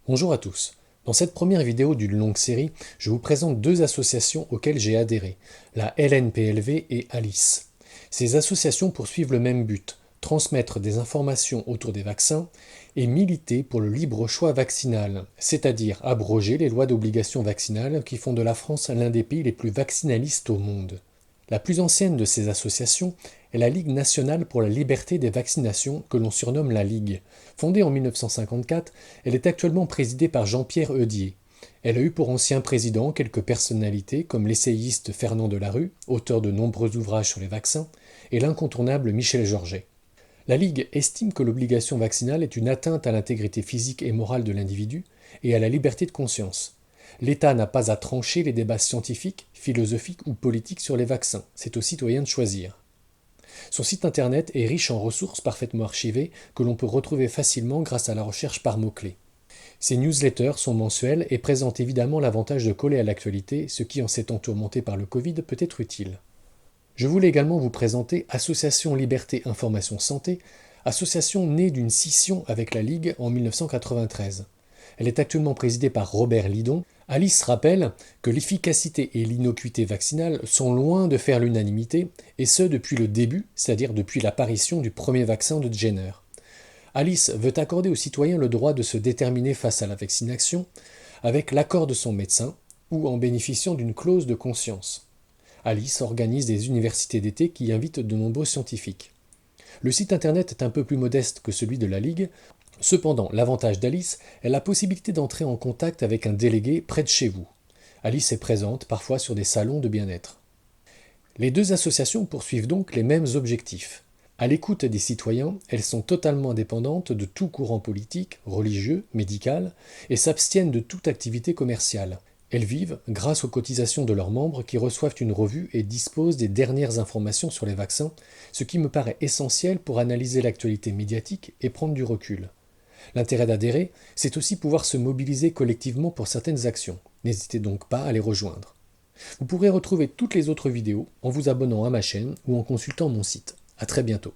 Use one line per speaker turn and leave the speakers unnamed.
Bonjour à tous. Dans cette première vidéo d'une longue série, je vous présente deux associations auxquelles j'ai adhéré, la LNPLV et Alice. Ces associations poursuivent le même but, transmettre des informations autour des vaccins et militer pour le libre choix vaccinal, c'est-à-dire abroger les lois d'obligation vaccinale qui font de la France l'un des pays les plus vaccinalistes au monde. La plus ancienne de ces associations est la Ligue nationale pour la liberté des vaccinations, que l'on surnomme la Ligue. Fondée en 1954, elle est actuellement présidée par Jean-Pierre Heudier. Elle a eu pour ancien président quelques personnalités comme l'essayiste Fernand Delarue, auteur de nombreux ouvrages sur les vaccins, et l'incontournable Michel Georget. La Ligue estime que l'obligation vaccinale est une atteinte à l'intégrité physique et morale de l'individu et à la liberté de conscience. L'État n'a pas à trancher les débats scientifiques, philosophiques ou politiques sur les vaccins, c'est aux citoyens de choisir. Son site internet est riche en ressources parfaitement archivées que l'on peut retrouver facilement grâce à la recherche par mots-clés. Ces newsletters sont mensuels et présentent évidemment l'avantage de coller à l'actualité, ce qui en ces temps tourmentés par le Covid peut être utile. Je voulais également vous présenter Association Liberté Information Santé, association née d'une scission avec la Ligue en 1993. Elle est actuellement présidée par Robert Lidon. Alice rappelle que l'efficacité et l'innocuité vaccinale sont loin de faire l'unanimité, et ce depuis le début, c'est-à-dire depuis l'apparition du premier vaccin de Jenner. Alice veut accorder aux citoyens le droit de se déterminer face à la vaccination avec l'accord de son médecin ou en bénéficiant d'une clause de conscience. Alice organise des universités d'été qui invitent de nombreux scientifiques. Le site internet est un peu plus modeste que celui de la Ligue. Cependant, l'avantage d'Alice est la possibilité d'entrer en contact avec un délégué près de chez vous. Alice est présente parfois sur des salons de bien-être. Les deux associations poursuivent donc les mêmes objectifs. À l'écoute des citoyens, elles sont totalement indépendantes de tout courant politique, religieux, médical, et s'abstiennent de toute activité commerciale. Elles vivent grâce aux cotisations de leurs membres qui reçoivent une revue et disposent des dernières informations sur les vaccins, ce qui me paraît essentiel pour analyser l'actualité médiatique et prendre du recul. L'intérêt d'adhérer, c'est aussi pouvoir se mobiliser collectivement pour certaines actions. N'hésitez donc pas à les rejoindre. Vous pourrez retrouver toutes les autres vidéos en vous abonnant à ma chaîne ou en consultant mon site. À très bientôt.